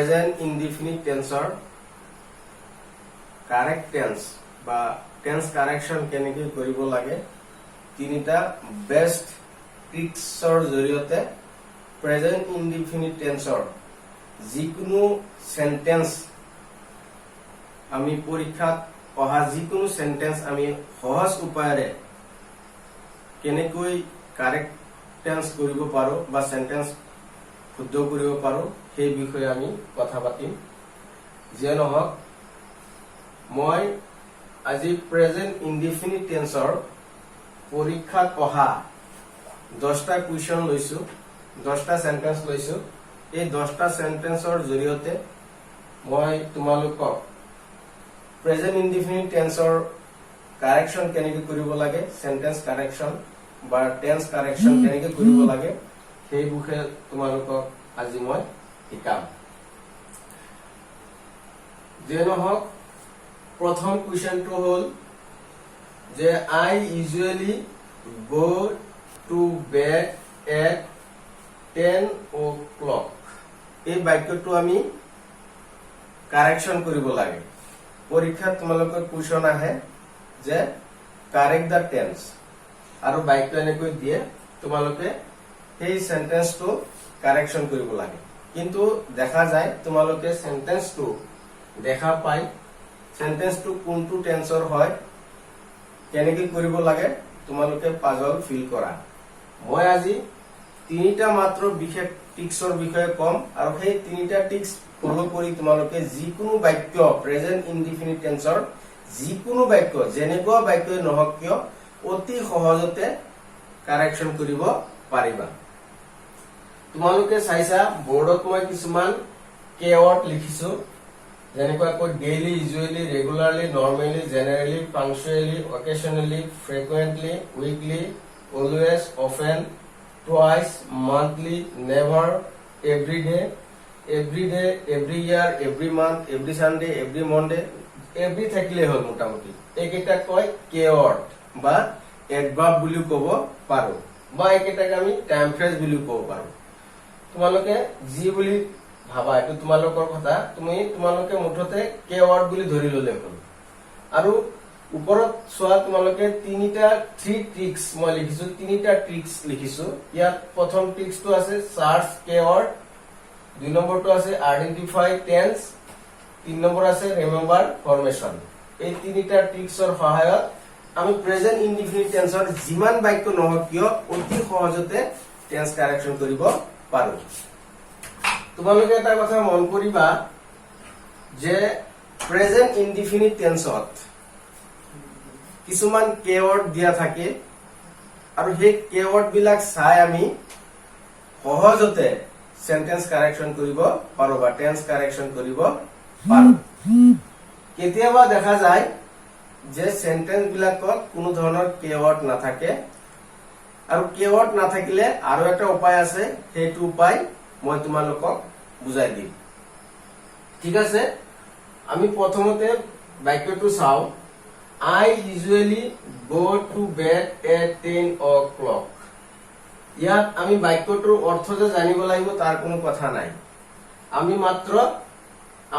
present indefinite টেন্সৰ correct tense বা tense correction কেনেকৈ কৰিব লাগে তিনিটা বেষ্ট ট্ৰিক্সৰ জৰিয়তে প্ৰেজেন্ট ইনডিফিনিট টেন্সৰ যিকোনো সেন্টেন্স আমি পৰীক্ষাত অহা যিকোনো সেন্টেন্স আমি সহজ উপায়েৰে কেনেকৈ কাৰেক্ট টেন্স কৰিব পাৰো বা সেন্টেন্স শুদ্ধ কৰিব পাৰো সেই বিষয়ে আমি কথা পাতিম যে নহক মই আজি প্ৰেজেন্ট ইনডিফিনিট টেন্সৰ পৰীক্ষাত অহা 10টা কুৱেশ্যন লৈছো 10টা সেন্টেন্স লৈছো এই 10টা সেন্টেন্সৰ জৰিয়তে মই তোমালোকক প্ৰেজেন্ট ইনডিফিনিট টেন্সৰ কাৰেকশ্যন কেনেকৈ কৰিব লাগে সেন্টেন্স কাৰেকশ্যন বা টেন্স কাৰেকশ্যন কেনেকৈ কৰিব লাগে সেই বিষয়ে তোমালোকক আজি মই শিকাম যে নহক প্ৰথম কুৱেশ্যনটো হ'ল যে I usually go to bed at 10 o'clock এই বাক্যটো আমি কাৰেকশ্যন কৰিব লাগে পৰীক্ষাত তোমালোকৰ কুৱেশ্যন আহে যে কাৰেক্ট দা টেন্স আৰু বাক্য এনেকৈ দিয়ে তোমালোকে সেই সেন্টেন্সটো কাৰেকশ্যন কৰিব লাগে কিন্তু দেখা যায় তোমালোকে সেন্টেন্সটো দেখা পাই সেন্টেন্সটো কোনটো টেন্সৰ হয় কেনেকৈ কৰিব লাগে তোমালোকে পাজল ফিল কৰা মই আজি তিনিটা মাত্ৰ বিশেষ টিক্সৰ বিষয়ে কম আৰু সেই তিনিটা টিক্স ফলো কৰি তোমালোকে যিকোনো বাক্য প্ৰেজেন্ট ইনডিফিনিট টেন্সৰ যিকোনো বাক্য যেনেকুৱা বাক্যই নহওক কিয় অতি সহজতে কাৰেকশ্যন কৰিব পাৰিবা তোমালোকে চাইছা বোৰ্ডত মই কিছুমান কেৱৰ্ড লিখিছো যেনেকৈ daily usually regularly normally generally punctually occasionally frequently weekly always often twice monthly never everyday every year every month every Sunday every Monday every থাকিলে হ'ল মোটামুটি এইকেইটা কয় কেৱৰ্ড বা এডভাৰ্ব বুলি ক'ব পাৰো বা এইকেইটাক আমি টাইম ফ্ৰেজ বুলি ক'ব পাৰো তোমালোকে যি বুলি ভাবা এইটো তোমালোকৰ কথা তোমালোকে মুঠতে কেৱৰ্ড বুলি ধৰি ললে হ'ল আৰু ওপৰত চোৱা তোমালোকে তিনিটা থ্ৰী ট্ৰিক্স মই লিখিছো তিনিটা ট্ৰিক্স লিখিছো ইয়াত প্ৰথম ট্ৰিক্সটো আছে সাৰ্চ কেৱৰ্ড 2 নম্বৰটো আছে আইডেন্টিফাই টেন্স 3 নম্বৰ আছে ৰিমেম্বাৰ ফৰ্মেশন এই তিনিটা ট্ৰিক্সৰ সহায়ত আমি প্ৰেজেন্ট ইনডিফিনিট টেন্সৰ যিমান বাক্য নহওক কিয় অতি সহজতে টেন্স কাৰেকশ্যন কৰিব পাৰো তোমালোকে এটা কথা মন কৰিবা যে প্ৰেজেন্ট ইনডিফিনিট টেন্সত কিছুমান কেৱৰ্ড দিয়া থাকে আৰু সেই কেৱৰ্ড বিলাক চাই আমি সহজতে সেন্টেন্স কাৰেকশ্যন কৰিব পাৰো বা টেন্স কাৰেকশ্যন কৰিব পাৰো কেতিয়াবা দেখা যায় যে সেন্টেন্স বিলাকত কোনো ধৰণৰ কেৱৰ্ড নাথাকে আৰু কেৱৰ্ড নাথাকিলে আৰু এটা উপায় আছে সেইটো উপায় মই তোমালোকক বুজাই দিম ঠিক আছে আমি প্ৰথমতে বাক্যটো চাও I usually go to bed at 10 o'clock ইয়াত আমি বাক্যটোৰ অৰ্থ যে জানিব লাগিব তাৰ কোনো কথা নাই আমি মাত্ৰ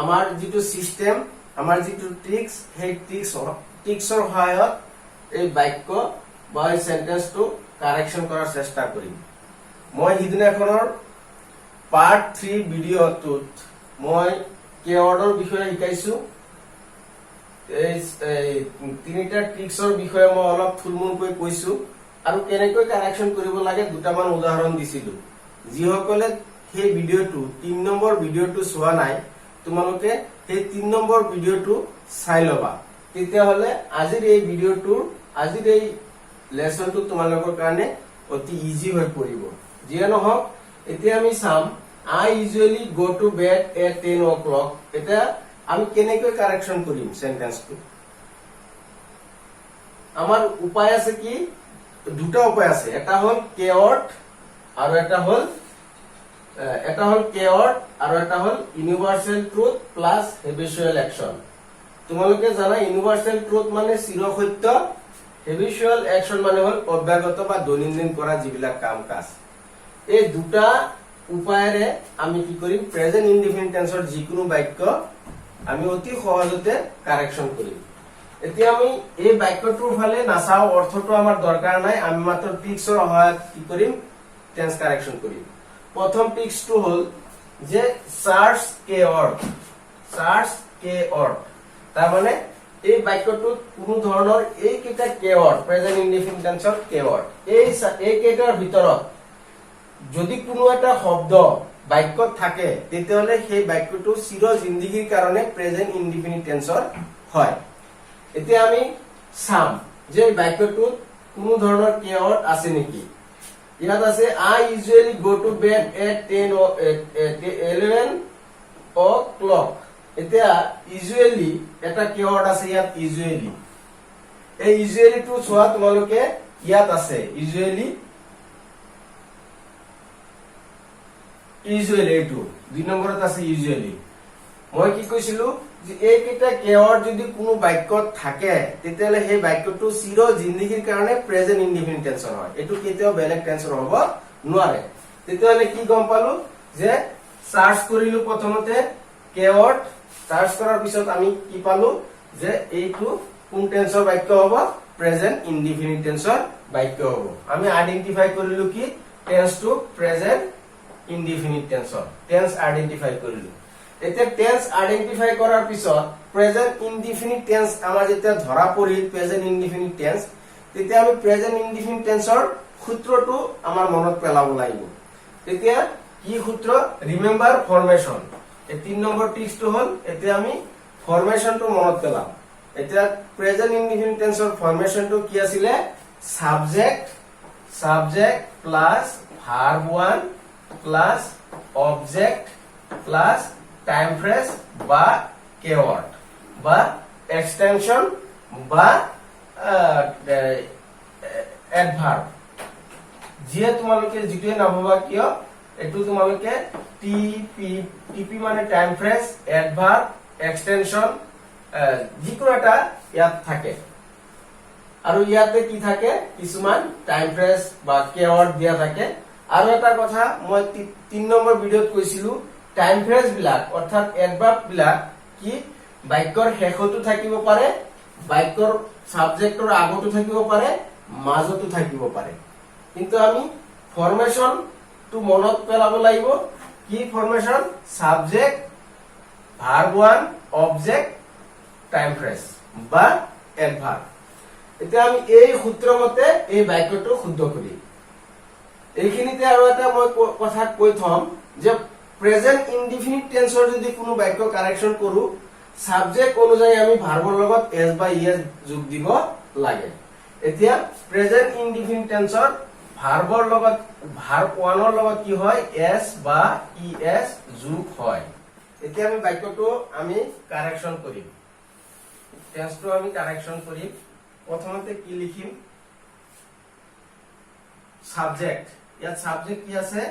আমাৰ যিটো সিস্টেম আমাৰ যিটো ট্ৰিক্স সেই ট্ৰিক্সৰ সহায়ত এই বাক্য বা এই সেন্টেন্সটো কাৰেকশ্যন কৰাৰ চেষ্টা কৰিম মই হিদিনাখনৰ পাৰ্ট 3 ভিডিঅ'টোত মই কেৱৰ্ডৰ বিষয়ে শিকাইছো এই তিনিটা ট্ৰিক্সৰ বিষয়ে মই অলপ থুলমুলকৈ কৈছো আৰু কেনেকৈ কাৰেকশ্যন কৰিব লাগে দুটামান উদাহৰণ দিছিলো যিসকলে সেই ভিডিঅ'টো 3 নম্বৰ ভিডিঅ'টো চোৱা নাই তোমালোকে সেই 3 নম্বৰ ভিডিঅ'টো চাই লবা তেতিয়াহলে আজিৰ এই ভিডিঅ'টোৰ আজিৰ এই লেসনটো তোমালোকৰ কাৰণে অতি ইজি হৈ পৰিব যিয়ে নহওক এতিয়া আমি চাম I usually go to bed at 10 o'clock এটা আমি কেনেকৈ কাৰেকশ্যন কৰিম সেন্টেন্সটো আমাৰ উপায় আছে কি দুটা উপায় আছে এটা হ'ল কেৱৰ্ড আৰু এটা হ'ল কেৱৰ্ড আৰু এটা হ'ল ইউনিভাৰ্সেল ট্ৰুথ প্লাস হেবিচুৱেল একচন তোমালোকে জানা ইউনিভাৰ্সেল ট্ৰুথ মানে চিৰসত্য হেবিচুৱেল একচন মানে হ'ল অভ্যাগত বা দৈনন্দিন কৰা যিবিলাক কাম কাজ এই দুটা উপায়েৰে আমি কি কৰিম প্ৰেজেন্ট ইনডিফিনিট টেন্সৰ যিকোনো বাক্য আমি অতি সহজতে কাৰেকচন কৰিম এতিয়া আমি এই বাক্যটোৰ ফালে নাচাও অৰ্থটো আমাৰ দৰকাৰ নাই আমি মাত্ৰ ট্ৰিক্সৰ সহায়ত কি কৰিম টেন্স কাৰেকচন কৰিম প্ৰথম ট্ৰিক্সটো হ'ল যে চাৰ্চ কে অৰ্ড তাৰ মানে এই বাক্যটোত কোনো ধৰণৰ এই কেইটা কে অৰ্ড প্ৰেজেন্ট ইনডিফিনিট টেন্সৰ কে অৰ্ড এই কেইটাৰ ভিতৰত যদি কোনো এটা শব্দ বাক্যত থাকে তেতিয়াহলে সেই বাক্যটো চিৰ জিন্দেগীৰ কাৰণে প্ৰেজেন্ট ইনডিফিনিট টেন্সৰ হয় এতিয়া আমি চাম যে বাক্যটোত কোনো ধৰণৰ কে অৰ্ড আছে নেকি ইয়াত আছে I usually go to bed at 10 or 11 o'clock এতিয়া ইউজুৱেলি এটা কে অৰ্ড আছে ইয়াত ইউজুৱেলি এই ইউজুৱেলি টো চোৱা তোমালোকে ইয়াত আছে ইউজুৱেলি এইটো 2 নম্বৰত আছে ইউজুৱেলি মই কি কৈছিলো যে এই কেইটা কে অৰ্ড যদি কোনো বাক্যত থাকে তেতিয়ালে সেই বাক্যটো চিৰ জিন্দেগীৰ কাৰণে প্ৰেজেন্ট ইনডিফিনিট টেন্সৰ হয় এটো কেতিয়াও বেলেগ টেন্সৰ হ'ব নোৱাৰে তেতিয়ালে কি গম পালো যে সাৰ্চ কৰিলো প্ৰথমতে কে অৰ্ড সাৰ্চ কৰাৰ পিছত আমি কি পালো যে এইটো কোন টেন্সৰ বাক্য হ'ব প্ৰেজেন্ট ইনডিফিনিট টেন্সৰ বাক্য হ'ব আমি আইডেন্টিফাই কৰিলো কি টেন্স টু প্ৰেজেন্ট ইনডিফিনিট টেন্সৰ টেন্স আইডেন্টিফাই কৰিলো এতিয়া টেন্স আইডেন্টিফাই কৰাৰ পিছত প্ৰেজেন্ট ইনডিফিনিট টেন্স আমাৰ যেতিয়া ধৰা পৰিল প্ৰেজেন্ট ইনডিফিনিট টেন্স তেতিয়া আমি প্ৰেজেন্ট ইনডিফিনিট টেন্সৰ সূত্ৰটো আমাৰ মনত পেলাব লাগিব তেতিয়া কি সূত্ৰ ৰিমেম্বাৰ ফৰ্মেশন এই 3 নম্বৰ টিক্সটো হ'ল এতিয়া আমি ফৰ্মেশনটো মনত পেলাম এতিয়া প্ৰেজেন্ট ইনডিফিনিট টেন্সৰ ফৰ্মেশনটো কি আছিল subject plus verb 1 plus object plus time phrase বা কেওয়ার্ড বা এক্সটেনশন বা অ্যাডভার্ব যিয়ে তোমালোকে যিটোৱে নাভাবা কিয় এটো তোমালোকে টিপি মানে টাইম ফ্ৰেজ অ্যাডভাৰ্ব এক্সটেনশন যিকোনো এটা ইয়াত থাকে আৰু ইয়াতে কি থাকে কিছুমান টাইম ফ্ৰেজ বা কেওয়াৰ্ড দিয়া থাকে আৰু এটা কথা মই 3 নম্বৰ ভিডিওত কৈছিলো টাইম ফ্ৰেজ বিলাক অৰ্থাৎ এডভাৰ্ব বিলাক কি বাক্যৰ শেষতো থাকিব পাৰে বাক্যৰ সাবজেক্টৰ আগতো থাকিব পাৰে মাজতো থাকিব পাৰে কিন্তু আমি ফৰ্মেশন টু মনত পেলাব লাগিব কি formation subject verb 1 object time phrase বা এডভাৰ্ব এতিয়া আমি এই সূত্ৰ মতে এই বাক্যটো শুদ্ধ কৰিম এইখিনিতে আৰু এটা মই কথা কৈ থম যে প্ৰেজেন্ট ইনডিফিনিট টেন্সৰ যদি কোনো বাক্য কাৰেকচন কৰো সাবজেক্ট অনুযায়ী আমি ভাৰ্বৰ লগত এস বা ইএস যোগ দিব লাগে এতিয়া প্ৰেজেন্ট ইনডিফিনিট টেন্সৰ ভাৰ্বৰ লগত ভাৰ্ব 1 ৰ লগত কি হয় এস বা ইএস যোগ হয় এতিয়া আমি বাক্যটো আমি কাৰেকচন কৰিম টেন্সটো আমি কাৰেকচন কৰিম প্ৰথমতে কি লিখিম সাবজেক্ট ইয়াত সাবজেক্ট কি আছে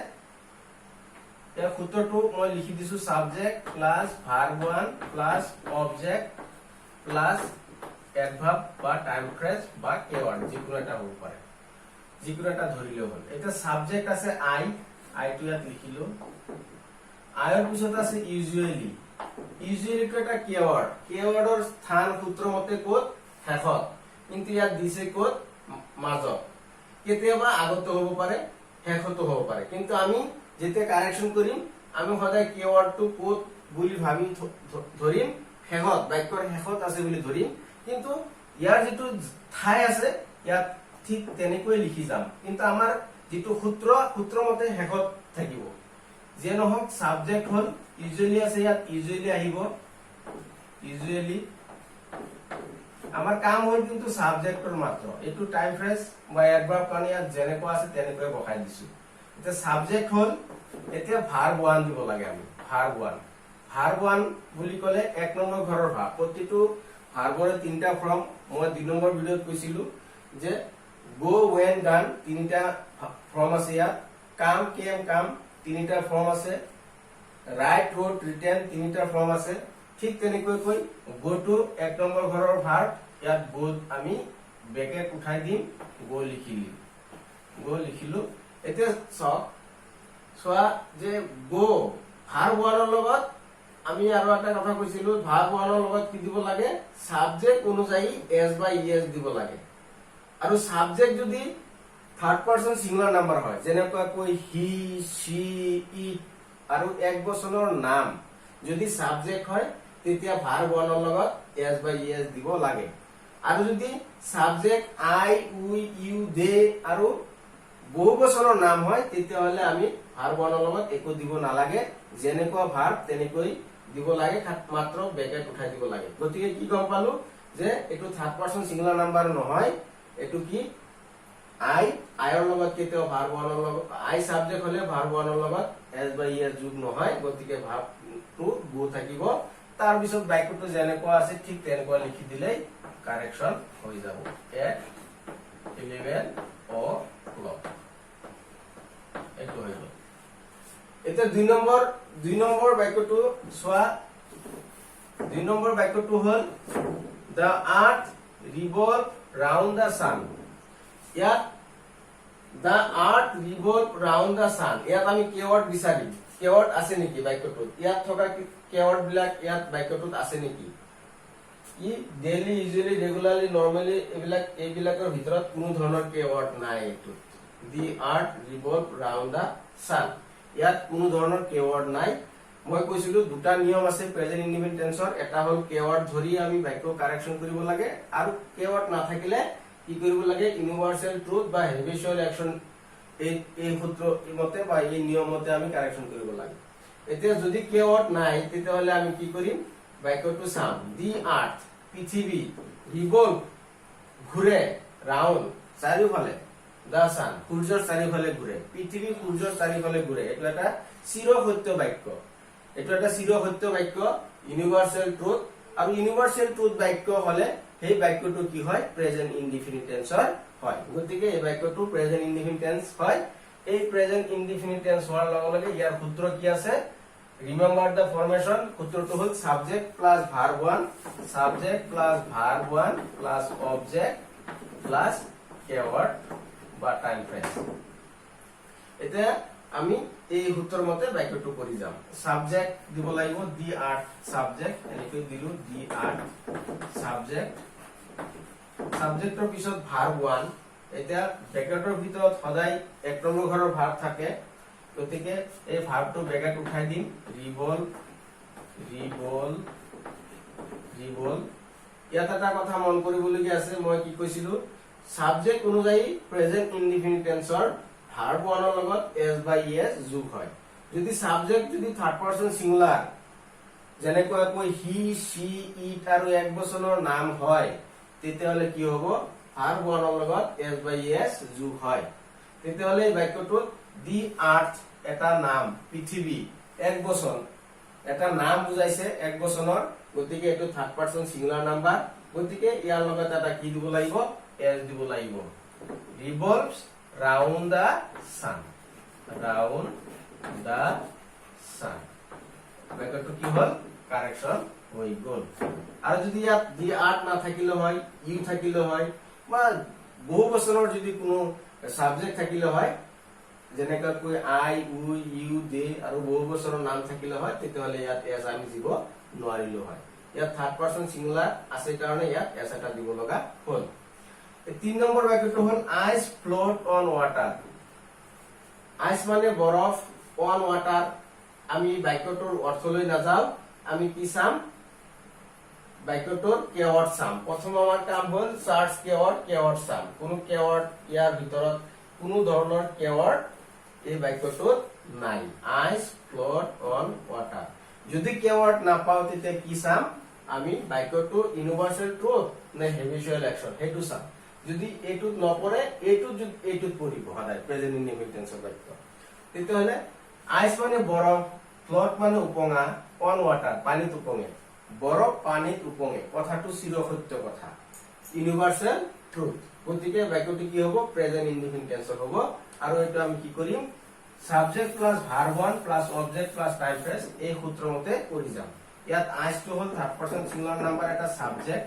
এই সূত্ৰটো মই লিখি দিছো subject plus verb 1 plus object plus adverb বা টাইম ফ্রেজ বা কেওয়ার্ড যিকোনো এটা হ'ব পাৰে যিকোনো এটা ধৰিলে হ'ল এটা সাবজেক্ট আছে আইটো ইয়াত লিখিলো আইৰ পিছত আছে ইউজুৱেলি টো এটা কেওয়াৰ্ডৰ স্থান সূত্ৰ মতে ক'ত শেষত কিন্তু ইয়াত দিছে ক'ত মাজত কেতিয়াবা আগত হ'ব পাৰে শেষত হ'ব পাৰে কিন্তু আমি যেতিয়া কাৰেকচন কৰিম আমি সদায় কিওয়াৰ্ডটো ক'ত বুলি ভাবি ধৰিম শেষত বাক্যৰ শেষত আছে বুলি ধৰিম কিন্তু ইয়াৰ যেটো ঠাই আছে ইয়াত ঠিক তেনেকৈ লিখি যাম কিন্তু আমাৰ যেটো সূত্ৰ মতে শেষত থাকিব যে নহক সাবজেক্ট হল ইউজুৱেলি আছে ইয়াত ইউজুৱেলি আহিব ইউজুৱেলি আমাৰ কাম হল কিন্তু সাবজেক্টৰ মাত্ৰ এটো টাইম ফ্রেজ বা অ্যাডভার্ব কানি ইয়াত যেনেকৈ আছে তেনেকৈ বহাই দিছো এটা সাবজেক্ট হল এতিয়া ভার্ব 1 দিব লাগে আমি ভার্ব 1 বুলি কলে 1 নম্বৰ ঘৰৰ ভাব প্ৰতিটো ভাৰ্বৰে তিনটা ফৰ্ম মই 2 নম্বৰ ভিডিওত কৈছিলো যে গো when done তিনটা ফৰ্ম আছে ইয়াত কাম কেম কাম তিনটা ফৰ্ম আছে ৰাইট wrote written তিনটা ফৰ্ম আছে ঠিক তেনেকৈ কৈ গো টু 1 নম্বৰ ঘৰৰ ভাৰ্ব ইয়াত গো আমি ব্ৰেকেট উঠাই দিম গো লিখিলো এতিয়া সব সোয়া যে গো ভাৰ্ব ওয়ানৰ লগত আমি আৰু এটা কথা কৈছিলো ভাৰ্ব ওয়ানৰ লগত কি দিব লাগে সাবজেক্ট অনুযায়ী এস বা ইএস দিব লাগে আৰু সাবজেক্ট যদি থাৰ্ড পাৰসন সিঙ্গুলাৰ নাম্বাৰ হয় যেনেকৈ হি সি ইট আৰু এক বচনৰ নাম যদি সাবজেক্ট হয় তেতিয়া ভাৰ্ব ওয়ানৰ লগত এস বা ইএস দিব লাগে আৰু যদি সাবজেক্ট আই উই ইউ দে আৰু বহু বচনৰ নাম হয় তেতিয়া হলে আমি ভাৰ্ব ওয়ানৰ লগত একো দিব নালাগে যেনেকুৱা ভাৰ্ব তেনেকৈ দিব লাগে মাত্ৰ ব্ৰেকেট উঠাই দিব লাগে গতিকে কি গম পালো যে এটো থাৰ্ড পাৰসন সিঙ্গুলাৰ নাম্বাৰ নহয় এটো কি আইৰ লগত কেতিয়াও ভাৰ্ব ওয়ানৰ লগত আই সাবজেক্ট হলে ভাৰ্ব ওয়ানৰ লগত এস বা ইএস যোগ নহয় গতিকে ভাৰ্বটো গো থাকিব তাৰ পিছত বাক্যটো যেনেকুৱা আছে ঠিক তেনেকুৱা লিখি দিলে কাৰেকচন হৈ যাব এট 11 o'clock এটো হৈ গল এতিয়া দুই নম্বৰ বাক্যটো সোয়া দুই নম্বৰ বাক্যটো হল the earth revolve round the sun ইয়াত the earth revolve round the sun ইয়াত আমি কিওয়ার্ড বিচাৰিম কিওয়াৰ্ড আছে নেকি বাক্যটোত ইয়াত থকা কিওয়াৰ্ড বিলাক ইয়াত বাক্যটোত আছে নেকি ই ডেইলি ইউজুয়ালি ৰেগুলাৰলি নৰমালি এইবিলাকৰ ভিতৰত কোনো ধৰণৰ কিওয়ার্ড নাই এটোত the earth revolve round the sun ইয়াত কোনো ধৰণৰ কিওয়াৰ্ড নাই মই কৈছিলো দুটা নিয়ম আছে প্ৰেজেন্ট ইনডিফিনিট টেন্সৰ এটা হল কিওয়াৰ্ড ধৰি আমি বাক্য কাৰেকচন কৰিব লাগে আৰু কিওয়াৰ্ড নাথাকিলে কি কৰিব লাগে ইউনিভাৰ্সাল ট্ৰুথ বা হেবিচুয়াল অ্যাকশন এই সূত্ৰ মতে বা এই নিয়ম মতে আমি কাৰেকশন কৰিব লাগে এতিয়া যদি কিওয়াৰ্ড নাই তেতিয়া হলে আমি কি কৰিম বাক্যটো চাম দি আৰ্থ পৃথিবী ৰিভলভ ঘুৰে ৰাউন্ড চাৰিওফালে দা সান সূৰ্যৰ চাৰিওফালে ঘুৰে পৃথিৱী সূৰ্যৰ চাৰিওফালে ঘুৰে এটো এটা চিৰ সত্য বাক্য এটো এটা চিৰ সত্য বাক্য ইউনিভাৰ্সাল ট্ৰুথ আৰু ইউনিভাৰ্সাল ট্ৰুথ বাক্য হলে সেই বাক্যটো কি হয় প্ৰেজেন্ট ইনডিফিনিট টেন্সৰ হয় গতিকে এই বাক্যটো প্ৰেজেন্ট ইনডিফিনিট টেন্স হয় এই প্ৰেজেন্ট ইনডিফিনিট টেন্স হোৱাৰ লগে লগে ইয়াৰ সূত্ৰ কি আছে ৰিমেম্বাৰ দা ফৰ্মেশন সূত্ৰটো হল subject plus verb 1 subject plus verb 1 plus object plus keyword বা টাইম ফ্রেজ এতিয়া আমি এই সূত্ৰৰ মতে বাক্যটো কৰি যাম সাবজেক্ট দিব লাগিব দি আৰ্ট সাবজেক্ট এনেকৈ দিলু দি আৰ্ট সাবজেক্ট সাবজেক্টৰ পিছত ভাৰ্ব 1 এতিয়া ব্ৰেকেটৰ ভিতৰত সদায় এক নম্বৰ ঘৰৰ ভাৰ্ব থাকে গতিকে এই ভাৰ্বটো ব্ৰেকেট উঠাই দিম ৰিভলভ ইয়াত এটা কথা মন কৰিবলগীয়া আছে মই কি কৈছিলো সাবজেক্ট অনুযায়ী প্ৰেজেন্ট ইনডিফিনিট টেন্সৰ ভাৰ্ব 1 ৰ লগত এস বা ইএস যোগ হয় যদি সাবজেক্ট যদি থাৰ্ড পাৰসন সিঙ্গুলাৰ যেনেকৈ হি সি ইট আৰু এক বচনৰ নাম হয় তেতিয়াহলে কি হ'ব ভাৰ্ব 1 ৰ লগত এস বা ইএস যোগ হয় তেতিয়াহলে এই বাক্যটোত দি আর্থ এটা নাম পৃথিৱী এক বচন এটা নাম বুজাইছে এক বচনৰ গতিকে এটো থাৰ্ড পাৰসন সিঙ্গুলাৰ নাম্বাৰ গতিকে ইয়াৰ লগত এটা কি দিব লাগিব এস দিব লাগিব revolves round the sun বাক্যটো কি হল কারেকশন হৈ গল আৰু যদি ইয়াত দি আৰ্ট না থাকিলে হয় ইউ থাকিলে হয় বা বহু বচনৰ যদি কোনো সাবজেক্ট থাকিলে হয় যেনেকৈ আই উই ইউ দে আৰু বহু বচনৰ নাম থাকিলে হয় তেতিয়াহলে ইয়াত এস আমি দিব নোৱাৰিলো হয় ইয়াত থাৰ্ড পাৰসন সিঙ্গুলাৰ আছে কাৰণে ইয়াত এস এটা দিব লগা হল 3 নম্বৰ বাক্যটো হল ice float on water ice মানে বৰফ অন ওয়াটাৰ আমি বাক্যটোৰ অৰ্থলৈ নাযাও আমি কি চাম বাক্যটোৰ কিওয়াৰ্ড চাম প্ৰথম আমাৰ কাম হল সাৰ্চ কিওয়াৰ্ড চাম কোনো কিওয়াৰ্ড ইয়াৰ ভিতৰত কোনো ধৰণৰ কিওয়াৰ্ড এই বাক্যটোত নাই আইস ফ্লোট অন ওয়াটাৰ যদি কিওয়াৰ্ড নাপাও তেতিয়া কি চাম আমি বাক্যটো ইউনিভাৰ্সাল ট্ৰুথ নে হেবিচুয়াল অ্যাকশন হেতু চাম যদি এইটোত নপৰে এইটোত পৰিব সদায় প্ৰেজেন্ট ইনডিফিনিট টেন্সৰ বাক্য তেতিয়াহলে আইস মানে বৰফ ফ্লোট মানে উপঙা অন ওয়াটাৰ পানীত উপঙে বৰফ পানীত উপঙে কথাটো চিৰ সত্য কথা ইউনিভাৰ্সাল ট্ৰুথ গতিকে বাক্যটো কি হ'ব প্ৰেজেন্ট ইনডিফিনিট টেন্সৰ হ'ব আৰু এটা আমি কি কৰিম subject plus verb 1 plus object plus time phrase এই সূত্ৰ মতে কৰি যাম ইয়াত আইসটো হল থাৰ্ড পাৰসন সিঙ্গুলাৰ নাম্বাৰ এটা subject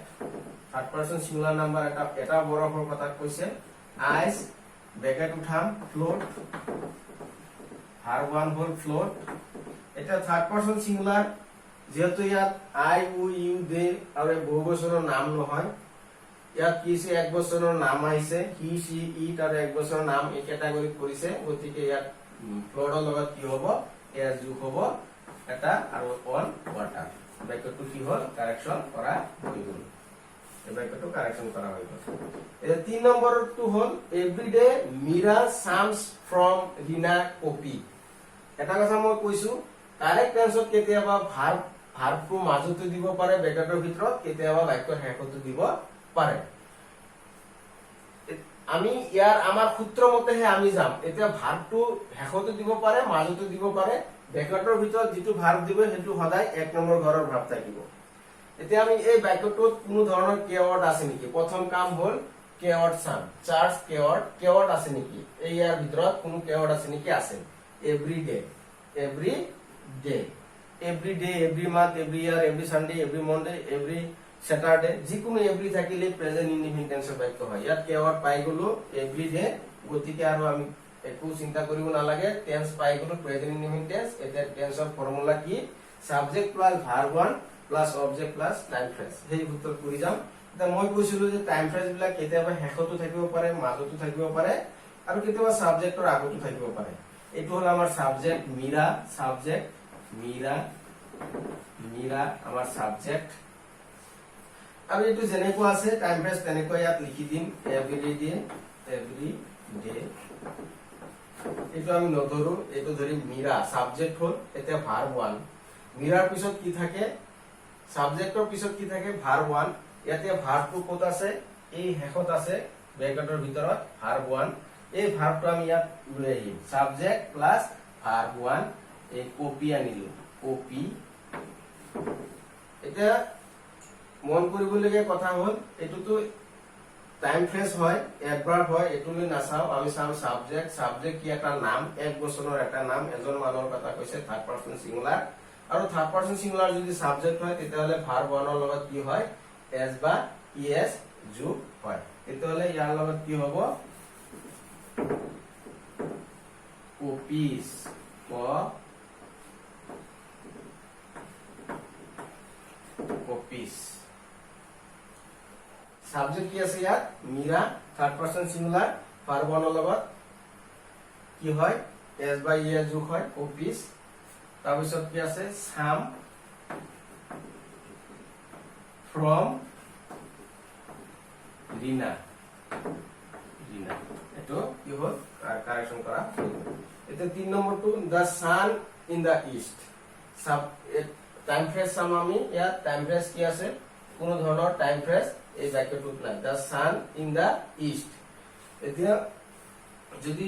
third person singular number এটা বৰফৰ কথা কৈছে আইস ব্ৰেকেট উঠাম ফ্লোট ভাৰ্ব ওয়ান হল ফ্লোট এটা থাৰ্ড পাৰসন সিঙ্গুলাৰ যেহেতু ইয়াত আই উ ইউ দে আৰু বহু বছৰৰ নাম নহয় ইয়াত কি আছে এক বছৰৰ নাম আহিছে হি সি ইট আৰু এক বছৰৰ নাম এই ক্যাটাগৰীত পৰিছে গতিকে ইয়াত ফ্লোটৰ লগত কি হ'ব এস যোগ হ'ব এটা আৰু অন ওয়াটাৰ বাক্যটো কি হল কাৰেকশন কৰা হৈ গল এই বাক্যটো কাৰেকশন কৰা হৈ গল এই 3 নম্বৰটো হল everyday Meera sums from Reena copy এটা কথা মই কৈছো কাৰেক্ট টেন্সত কেতিয়াবা ভাৰ্বটো মাজতে দিব পাৰে ব্ৰেকেটৰ ভিতৰত কেতিয়াবা বাক্যৰ শেষতো দিব পাৰে আমি ইয়াৰ আমাৰ সূত্ৰ মতেহে আমি যাম এতিয়া ভাৰ্বটো শেষতো দিব পাৰে মাজতে দিব পাৰে ব্ৰেকেটৰ ভিতৰত যেটো ভাৰ্ব দিব হেতু সদায় এক নম্বৰ ঘৰৰ ভাৰ্ব থাকিব এতিয়া আমি এই বাক্যটোত কোনো ধৰণৰ কেৱৰ্ড আছে নেকি প্ৰথম কাম হল কেৱৰ্ড চাম চাৰ্জ কেৱৰ্ড আছে নেকি এই ইয়াৰ ভিতৰত কোনো কেৱৰ্ড আছে নেকি আছে everyday every month every year every Sunday every Monday every Saturday যিকোনো এভৰি থাকিলে প্ৰেজেন্ট ইনডিফিনিট টেন্সৰ বাক্য হয় ইয়াত কেৱৰ্ড পাই গলো এভৰিডে গতিকে আৰু আমি একো চিন্তা কৰিব নালাগে টেন্স পাই গলো প্ৰেজেন্ট ইনডিফিনিট টেন্স এটা টেন্সৰ ফৰ্মুলা কি subject plus verb one plus object plus time phrase সেই সূত্ৰত কৰি যাম এটা মই কৈছিলো যে টাইম ফ্ৰেজ বিলাক কেতিয়াবা শেষতো থাকিব পাৰে মাজতো থাকিব পাৰে আৰু কেতিয়াবা সাবজেক্টৰ আগতো থাকিব পাৰে এটো হল আমাৰ সাবজেক্ট মীৰা আমাৰ সাবজেক্ট আৰু এটো যেনেকুৱা আছে টাইম ফ্ৰেজ তেনেকুৱা ইয়াত লিখি দিম এভৰিডে এটো আমি নধৰো এটো ধৰি মীৰা সাবজেক্ট হল এটা ভাৰ্ব ওয়ান মীৰাৰ পিছত কি থাকে সাবজেক্টৰ পিছত কি থাকে ভাৰ্ব ওয়ান ইয়াতে ভাৰ্বটো কত আছে এই হেকত আছে ব্ৰেকেটৰ ভিতৰত ভার্ব ওয়ান এই ভার্বটো আমি ইয়াত লৈ আহিম সাবজেক্ট প্লাস ভার্ব ওয়ান এই কপি আনিলো কপি এটা মন কৰিবলগীয়া কথা হল এটোতো টাইম ফ্ৰেজ হয় এডভার্ব হয় এটুলৈ নাচাও আমি চাম সাবজেক্ট কি এটা নাম এক বছৰৰ এটা নাম এজন মানুহৰ কথা কৈছে থাৰ্ড পাৰসন সিঙ্গুলাৰ আৰু থাৰ্ড পাৰসন সিঙ্গুলাৰ যদি সাবজেক্ট হয় তেতিয়াহলে ভাৰ্ব ওয়ানৰ লগত কি হয় এস বা ইএস যোগ হয় তেতিয়াহলে ইয়াৰ লগত কি হ'ব কপিস সাবজেক্ট কি আছে ইয়াত Meera third person singular verb ওয়ানৰ লগত কি হয় এস বা ইএস যোগ হয় কপিস তাৰপিছত কি আছে সাম ফ্ৰম ৰীনা এটো কি হল কাৰেকশন কৰা এটা 3 নম্বৰটো the sun in the east sub time phrase চাম আমি ইয়াত টাইম ফ্ৰেজ কি আছে কোনো ধৰণৰ টাইম ফ্ৰেজ এই বাক্যটোত নাই দা সান ইন দা ইষ্ট এতিয়া যদি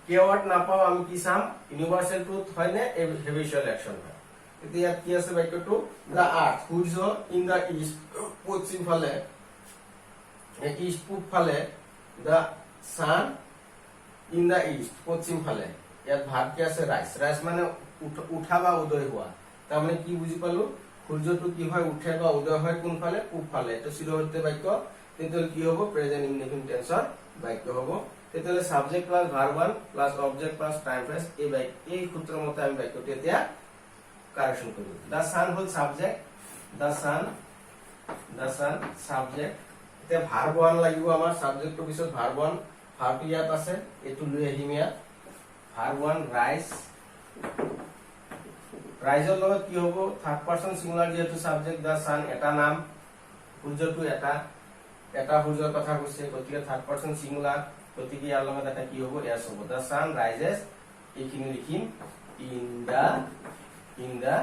কেৱৰ্ড নাপাও আমি কি চাম ইউনিভাৰ্সাল ট্ৰুথ হয় নে হেবিচুয়াল অ্যাকশন হয় এতিয়া কি আছে বাক্যটো দা আর্থ হুইজ ইন দা ইষ্ট পশ্চিম ফালে ইষ্ট পূব ফালে দা সান ইন দা ইষ্ট পশ্চিম ফালে ইয়াত ভার্ব কি আছে রাইজ মানে উঠা বা উদয় হোৱা তাৰ মানে কি বুজি পালো সূৰ্যটো কি হয় উঠে বা উদয় হয় কোন ফালে পূব ফালে এটা চিৰৱৰ্তী বাক্য তেতিয়াহলে কি হ'ব প্ৰেজেন্ট ইনডিফিনিট টেন্সৰ বাক্য হ'ব তেতিয়াহলে subject plus verb one plus object plus time phrase এই সূত্র মতে আমি বাক্যটি এতিয়া কারেকশন করিব দা সান হল সাবজেক্ট দা সান সাবজেক্ট এতিয়া ভার্ব ওয়ান লাগিব আমাৰ সাবজেক্টৰ পিছত ভাৰ্ব ওয়ান ভাৰ্বটো ইয়াত আছে এটো লৈ আহিম ইয়াত ভাৰ্ব ওয়ান ৰাইজৰ লগত কি হ'ব থাৰ্ড পাৰসন সিঙ্গুলাৰ যেহেতু সাবজেক্ট দা সান এটা নাম সূৰ্যটো এটা সূৰ্যৰ কথা কৈছে গতিকে থাৰ্ড পাৰসন সিঙ্গুলাৰ গতিকে ইয়াৰ লগত এটা কি হ'ব এস হ'ব দা সান রাইজেস এইখিনি লিখিম ইন দা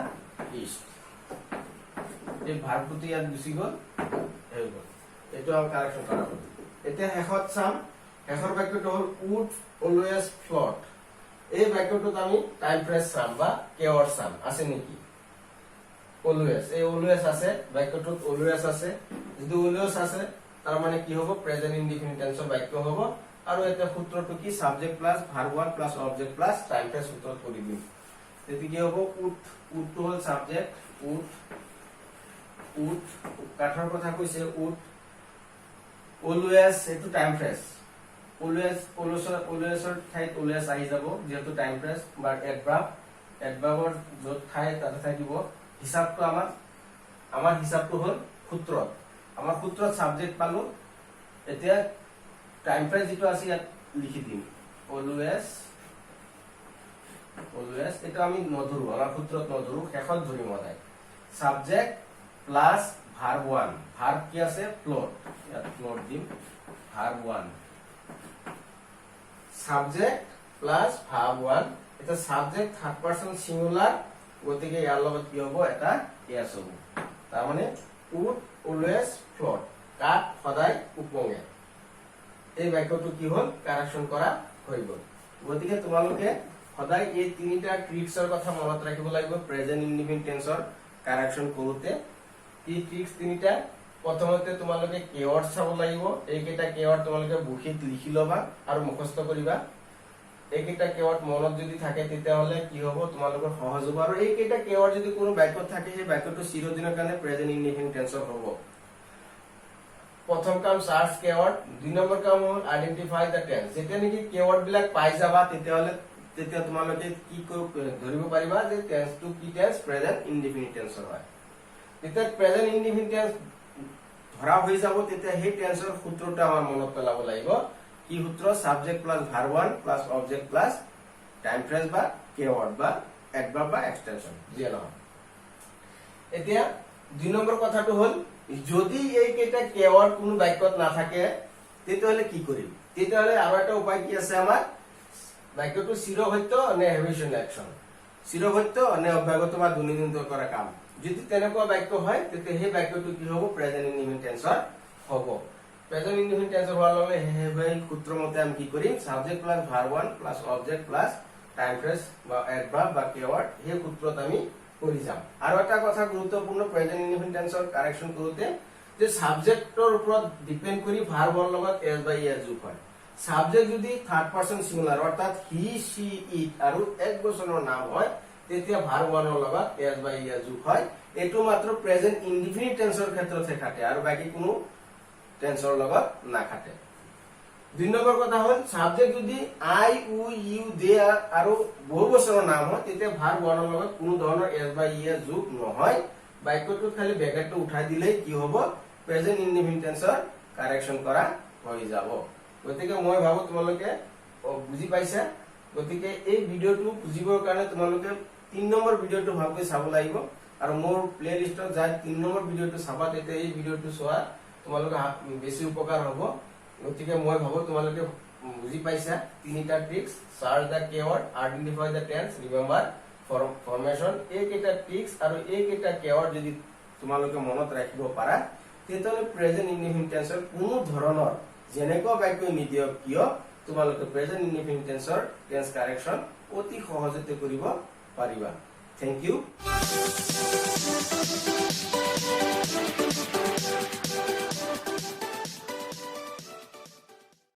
ইষ্ট এই ভার্বটো ইয়াত গুছি গল হৈ গল এটো আমি কারেকশন কৰা হ'ব এতিয়া শেষত চাম শেষৰ বাক্যটো হল উড অলওয়েজ ফ্লট এই বাক্যটোত আমি টাইম ফ্ৰেজ চাম বা কেৱৰ্ড চাম আছে নেকি অলওয়েজ এই অলওয়েজ আছে বাক্যটোত অলওয়েজ আছে যদি অলওয়েজ আছে তাৰ মানে কি হ'ব প্ৰেজেন্ট ইনডিফিনিট টেন্সৰ বাক্য হ'ব আৰু এটা সূত্ৰটো কি subject plus verb one plus object plus time phrase সূত্ৰত কৰি দিম তেতিয়া কি হ'ব উডটো হল সাবজেক্ট উড কাঠৰ কথা কৈছে উড অলওয়েজ এটো টাইম ফ্ৰেজ অলৱেজৰ ঠাইত অলৱেজ আহি যাব যেহেতু টাইম ফ্ৰেজ বা এডভাৰ্বৰ য'ত ঠাই তাতে থাকিব হিচাপটো আমাৰ হিচাপটো হ'ল সূত্ৰত আমাৰ সূত্ৰত সাবজেক্ট পালো এতিয়া টাইম ফ্ৰেজ যেটো আছে ইয়াত লিখি দিম অলৱেজ এটা আমি নধৰো আমাৰ সূত্ৰত নধৰো শেষত ধৰিম সদায় সাবজেক্ট প্লাস ভার্ব 1 ভার্ব কি আছে ফ্লোট ইয়াত ফ্লোট দিম ভার্ব 1 সাবজেক্ট প্লাস ভার্ব 1 এটা সাবজেক্ট থার্ড পারসন সিঙ্গুলার গতিকে ইয়াৰ লগত কি হ'ব এটা এস হ'ব তাৰ মানে উড অলৱেজ ফ্লোট কাট সদায় উপঙে এই বাক্যটো কি হ'ল কাৰেকচন কৰা হৈ গ'ল গতিকে তোমালোকে সদায় এই তিনিটা ট্ৰিক্সৰ কথা মনত ৰাখিব লাগিব প্ৰেজেন্ট ইনডিফিনিট টেন্সৰ কাৰেকচন কৰোতে এই ট্ৰিক্স তিনিটা প্ৰথমতে তোমালোকে কিৱৰ্ড চাব লাগিব এইকেইটা কিৱৰ্ড তোমালোকে বুখিত লিখি লবা আৰু মুখস্থ কৰিবা এইকেইটা কিৱৰ্ড মনত যদি থাকে তেতিয়াহলে কি হ'ব তোমালোকৰ সহজ হ'ব আৰু এইকেইটা কিৱৰ্ড যদি কোনো বাক্যত থাকে সেই বাক্যটো চিৰদিনৰ কাৰণে প্ৰেজেন্ট ইনডিফিনিট টেন্সৰ হ'ব প্ৰথম কাম সাৰ্চ কিৱৰ্ড দুই নম্বৰ কাম হ'ল আইডেন্টিফাই দা টেন্স যেতিয়া নেকি কিৱৰ্ড বিলাক পাই যাবা তেতিয়া তোমালোকে কি ধৰিব পাৰিবা যে টেন্সটো কি টেন্স প্ৰেজেন্ট ইনডিফিনিট টেন্সৰ হয় তেতিয়া প্ৰেজেন্ট ইনডিফিনিট টেন্স ধৰা হৈ যাব তেতিয়া সেই টেন্সৰ সূত্ৰটো আমাৰ মনত পেলাব লাগিব কি সূত্ৰ subject plus verb 1 plus object plus time phrase বা কিৱৰ্ড বা এডভাৰ্ব বা এক্সটেনশন যিয়ে নহয় এতিয়া দুই নম্বৰ কথাটো হ'ল যদি এই কেইটা কিৱৰ্ড কোনো বাক্যত নাথাকে তেতিয়াহলে কি কৰিম তেতিয়াহলে আৰু এটা উপায় কি আছে আমাৰ বাক্যটো চিৰসত্য নে হেবিচুৱেল একচন চিৰসত্য নে অব্যাহত বা দৈনন্দিন কৰা কাম যদি তেনেকুৱা বাক্য হয় তেতিয়া সেই বাক্যটো কি হ'ব প্ৰেজেন্ট ইনডিফিনিট টেন্সৰ হ'ব প্ৰেজেন্ট ইনডিফিনিট টেন্সৰ হোৱাৰ লগে সেই সূত্ৰমতে আমি কি কৰিম subject plus verb 1 plus object plus time phrase বা এডভাৰ্ব বা কিৱৰ্ড সেই সূত্ৰত আমি কৰি যাম আৰু এটা কথা গুৰুত্বপূৰ্ণ প্ৰেজেন্ট ইনডিফিনিট টেন্সৰ কাৰেকচন কৰোতে যে সাবজেক্টৰ ওপৰত ডিপেন্ড কৰি ভাৰ্বৰ লগত এস বা ইএস যোগ হয় সাবজেক্ট যদি থাৰ্ড পাৰসন সিঙ্গুলাৰ অৰ্থাৎ হি সি ইট আৰু এক বচনৰ নাম হয় তেতিয়া ভাৰ্ব 1 ৰ লগত এস বা ইএস যোগ হয় এটো মাত্ৰ প্ৰেজেন্ট ইনডিফিনিট টেন্সৰ ক্ষেত্ৰতে খাটে আৰু বাকি কোনো টেন্সৰ লগত নাখাটে দুই নম্বৰ কথা হ'ল সাবজেক্ট যদি আই উ ইউ দে আৰু বহু বচনৰ নাম হয় তেতিয়া ভাৰ্ব 1 ৰ লগত কোনো ধৰণৰ এস বা ইএস যোগ নহয় বাক্যটো খালি ব্ৰেকেটটো উঠাই দিলে কি হ'ব প্ৰেজেন্ট ইনডিফিনিট টেন্সৰ কাৰেকচন কৰা হৈ যাব গতিকে মই ভাবো তোমালোকে বুজি পাইছা গতিকে এই ভিডিওটো বুজিবৰ কাৰণে তোমালোকে 3 নম্বৰ ভিডিওটো ভালকৈ চাব লাগিব আৰু মোৰ প্লেলিষ্টত যায় 3 নম্বৰ ভিডিওটো চাবা তেতিয়া এই ভিডিওটো চোৱা তোমালোকে বেছি উপকাৰ হ'ব গতিকে মই ভাবো তোমালোকে বুজি পাইছা তিনিটা ট্ৰিক্স সাৰ্চ দা কিৱৰ্ড আইডেন্টিফাই দা টেন্স ৰিমেম্বাৰ ফৰমেশন এইকেইটা ট্ৰিক্স আৰু এইকেইটা কিৱৰ্ড যদি তোমালোকে মনত ৰাখিব পাৰা তেতিয়াহলে প্ৰেজেন্ট ইনডিফিনিট টেন্সৰ কোনো ধৰণৰ যেনেকুৱা বাক্য নিদিয়ক কিয় তোমালোকে প্ৰেজেন্ট ইনডিফিনিট টেন্সৰ টেন্স কাৰেকচন অতি সহজতে কৰিব পাৰিবা থ্যাংক ইউ